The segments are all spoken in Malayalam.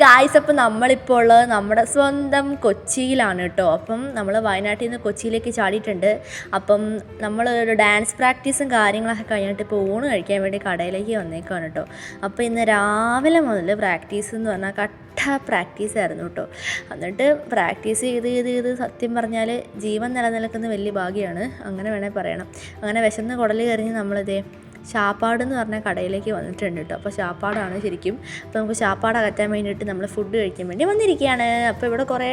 ഗായ്സ് അപ്പോൾ നമ്മളിപ്പോൾ ഉള്ളത് നമ്മുടെ സ്വന്തം കൊച്ചിയിലാണ് കേട്ടോ. അപ്പം നമ്മൾ വയനാട്ടിൽ നിന്ന് കൊച്ചിയിലേക്ക് ചാടിയിട്ടുണ്ട്. അപ്പം നമ്മൾ ഒരു ഡാൻസ് പ്രാക്ടീസും കാര്യങ്ങളൊക്കെ കഴിഞ്ഞിട്ട് ഇപ്പോൾ ഊണ് കഴിക്കാൻ വേണ്ടി കടയിലേക്ക് വന്നേക്കാണ് കേട്ടോ. അപ്പോൾ ഇന്ന് രാവിലെ മുതൽ പ്രാക്ടീസ് എന്ന് പറഞ്ഞാൽ പ്രാക്ടീസ് ആയിരുന്നു കേട്ടോ. എന്നിട്ട് പ്രാക്ടീസ് ചെയ്ത് സത്യം പറഞ്ഞാൽ ജീവൻ നിലനിൽക്കുന്ന വലിയ ഭാഗ്യമാണ്, അങ്ങനെ വേണേൽ പറയണം. അങ്ങനെ വിശന്ന് കുടൽ കറിഞ്ഞ് നമ്മളിതേ ശാപ്പാട് എന്ന് പറഞ്ഞ കടയിലേക്ക് വന്നിട്ടുണ്ട് കേട്ടോ. അപ്പോൾ ശാപ്പാടാണ് ശരിക്കും. അപ്പോൾ നമുക്ക് ശാപ്പാട് അകറ്റാൻ വേണ്ടിയിട്ട് നമ്മൾ ഫുഡ് കഴിക്കാൻ വേണ്ടി വന്നിരിക്കുകയാണ്. അപ്പോൾ ഇവിടെ കുറേ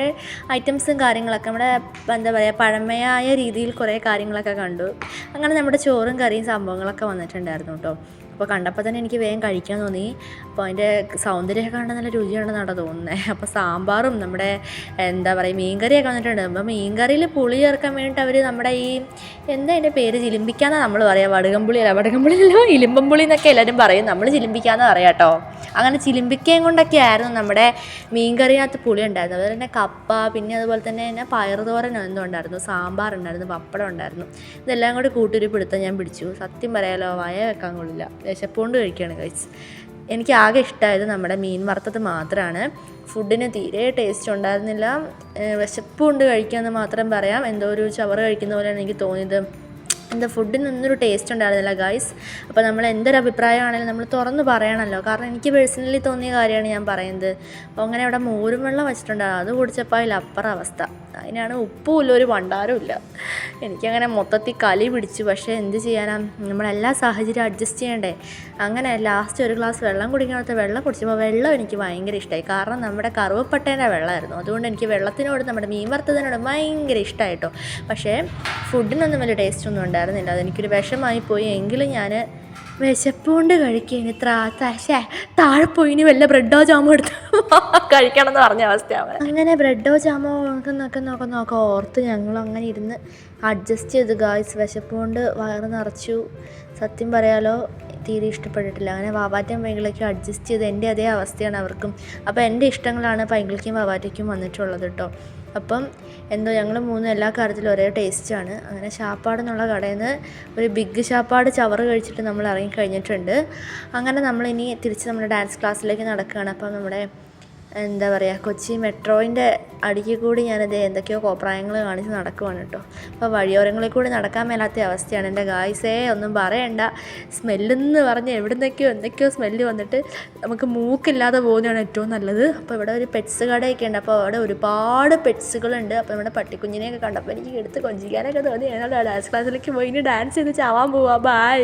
ഐറ്റംസും കാര്യങ്ങളൊക്കെ നമ്മുടെ എന്താ പറയുക പഴമയായ രീതിയിൽ കുറേ കാര്യങ്ങളൊക്കെ കണ്ടു. അങ്ങനെ നമ്മുടെ ചോറും കറിയും സംഭവങ്ങളൊക്കെ വന്നിട്ടുണ്ടായിരുന്നു കേട്ടോ. അപ്പോൾ കണ്ടപ്പോൾ തന്നെ എനിക്ക് വേഗം കഴിക്കാൻ തോന്നി. അപ്പോൾ അതിൻ്റെ സൗന്ദര്യമൊക്കെ കാണാൻ നല്ല രുചിയുണ്ടെന്നാണ് തോന്നുന്നത്. അപ്പോൾ സാമ്പാറും നമ്മുടെ എന്താ പറയുക മീൻകറിയൊക്കെ വന്നിട്ടുണ്ട്. അപ്പോൾ മീൻകറിയിൽ പുളി ചേർക്കാൻ വേണ്ടിയിട്ട് അവർ നമ്മുടെ ഈ എന്താ അതിൻ്റെ പേര് ചിലിമ്പിക്കാന്നാണ് നമ്മൾ പറയുക. വടകംപുളിയല്ലോ ഇലിമ്പംപുളി എന്നൊക്കെ എല്ലാവരും പറയും, നമ്മൾ ചിലിമ്പിക്കാന്ന് പറയാം കേട്ടോ. അങ്ങനെ ചിലിമ്പിക്കയും കൊണ്ടൊക്കെ ആയിരുന്നു നമ്മുടെ മീൻകറിനകത്ത് പുളി ഉണ്ടായിരുന്നു. അതുപോലെ തന്നെ കപ്പ, പിന്നെ അതുപോലെ തന്നെ പയറുതോരൻ എന്തോ ഉണ്ടായിരുന്നു, സാമ്പാർ ഉണ്ടായിരുന്നു, പപ്പടം ഉണ്ടായിരുന്നു. ഇതെല്ലാം കൂടി കൂട്ടൊരു പിടുത്തം ഞാൻ പിടിച്ചു. സത്യം പറയാലോ വയ വെക്കാൻ കൊള്ളില്ല, വിശപ്പുകൊണ്ട് കഴിക്കുകയാണ് കഴിച്ച്. എനിക്ക് ആകെ ഇഷ്ടമായത് നമ്മുടെ മീൻ വറുത്തത് മാത്രമാണ്. ഫുഡിന് തീരെ ടേസ്റ്റ് ഉണ്ടായിരുന്നില്ല. വിശപ്പ് കൊണ്ട് കഴിക്കാമെന്ന് മാത്രം പറയാം. എന്തോ ഒരു ചവറ് കഴിക്കുന്ന പോലെയാണ് എനിക്ക് തോന്നിയത്. എന്താ ഫുഡിനൊന്നൊരു ടേസ്റ്റ് ഉണ്ടായിരുന്നില്ല ഗൈസ്. അപ്പോൾ നമ്മൾ എന്തൊരു അഭിപ്രായമാണെങ്കിലും നമ്മൾ തുറന്ന് പറയണമല്ലോ. കാരണം എനിക്ക് പേഴ്സണലി തോന്നിയ കാര്യമാണ് ഞാൻ പറയുന്നത്. അപ്പോൾ അങ്ങനെ അവിടെ മോരും വെള്ളം വെച്ചിട്ടുണ്ടായിരുന്നു, അത് കുടിച്ചപ്പോൾ അതിലപ്പുറം അവസ്ഥ. അതിനാണ് ഉപ്പുമില്ല, ഒരു ഭണ്ടാരവും ഇല്ല. എനിക്കങ്ങനെ മൊത്തത്തിൽ കലി പിടിച്ചു. പക്ഷേ എന്ത് ചെയ്യാനാ, നമ്മളെല്ലാ സാഹചര്യം അഡ്ജസ്റ്റ് ചെയ്യണ്ടേ. അങ്ങനെ ലാസ്റ്റ് ഒരു ഗ്ലാസ് വെള്ളം കുടിക്കാത്ത വെള്ളം കുടിച്ചപ്പോൾ വെള്ളം എനിക്ക് ഭയങ്കര ഇഷ്ടമായി. കാരണം നമ്മുടെ കറുവപ്പട്ടേൻ്റെ വെള്ളമായിരുന്നു. അതുകൊണ്ട് എനിക്ക് വെള്ളത്തിനോട് നമ്മുടെ മീൻ വറുത്തതിനോട് ഭയങ്കര ഇഷ്ടമായിട്ടോ. പക്ഷേ ഫുഡിനൊന്നും വലിയ ടേസ്റ്റ് ഒന്നും ഉണ്ടായിരുന്നില്ല. അതെനിക്കൊരു വിഷമായി പോയി. എങ്കിലും ഞാൻ വിശപ്പുകൊണ്ട് കഴിക്കുകയാണ്. താഴെ പോയി ഇനി വല്ല ബ്രെഡോ ജാമോ എടുത്ത് കഴിക്കണം എന്ന് പറഞ്ഞ അവസ്ഥയാണ്. അങ്ങനെ ബ്രെഡോ ജാമോ നോക്ക ഓർത്ത് ഞങ്ങൾ അങ്ങനെ ഇരുന്ന് അഡ്ജസ്റ്റ് ചെയ്ത് ഗായ്സ്. വിശപ്പുകൊണ്ട് വയറ് നിറച്ചു. സത്യം പറയാലോ തീരെ ഇഷ്ടപ്പെട്ടിട്ടില്ല. അങ്ങനെ വാവാറ്റയും പൈങ്കിളിക്കും അഡ്ജസ്റ്റ് ചെയ്ത് എൻ്റെ അതേ അവസ്ഥയാണ് അവർക്കും. അപ്പോൾ എൻ്റെ ഇഷ്ടങ്ങളാണ് പൈങ്കിളിക്കും വാവാറ്റയ്ക്കും വന്നിട്ടുള്ളത് കേട്ടോ. അപ്പം എന്തോ ഞങ്ങൾ മൂന്നും എല്ലാ കാര്യത്തിലും ഒരേ ടേസ്റ്റാണ്. അങ്ങനെ ശാപ്പാട് എന്നുള്ള കടയിൽ നിന്ന് ഒരു ബിഗ് ശാപ്പാട് ചവറ് കഴിച്ചിട്ട് നമ്മൾ ഇറങ്ങിക്കഴിഞ്ഞിട്ടുണ്ട്. അങ്ങനെ നമ്മളിനി തിരിച്ച് നമ്മുടെ ഡാൻസ് ക്ലാസ്സിലേക്ക് നടക്കുകയാണ്. അപ്പം നമ്മുടെ എന്താ പറയുക കൊച്ചി മെട്രോയിൻ്റെ അടിക്ക് കൂടി ഞാനിത് എന്തൊക്കെയോ കോപ്രായങ്ങൾ കാണിച്ച് നടക്കുവാണ് കേട്ടോ. അപ്പോൾ വഴിയോരങ്ങളിൽ കൂടി നടക്കാൻ മേലാത്ത അവസ്ഥയാണ് എൻ്റെ ഗായ്സേ, ഒന്നും പറയണ്ട. സ്മെല്ലെന്ന് പറഞ്ഞ് എന്തൊക്കെയോ സ്മെല്ല് വന്നിട്ട് നമുക്ക് മൂക്കില്ലാതെ പോകുന്നതാണ് ഏറ്റവും നല്ലത്. അപ്പോൾ ഇവിടെ ഒരു പെറ്റ്സ് കടയൊക്കെ ഉണ്ട്. അപ്പോൾ അവിടെ ഒരുപാട് പെറ്റ്സുകളുണ്ട്. അപ്പോൾ നമ്മുടെ പട്ടിക്കുഞ്ഞിനെയൊക്കെ കണ്ടപ്പോൾ എനിക്ക് എടുത്ത് കൊഞ്ചിക്കാനൊക്കെ തോന്നി. ഞങ്ങൾ ഡാൻസ് ക്ലാസ്സിലേക്ക് പോയി ഇനി ഡാൻസ് ചെയ്ത് ചാവാൻ പോവാം. ബൈ.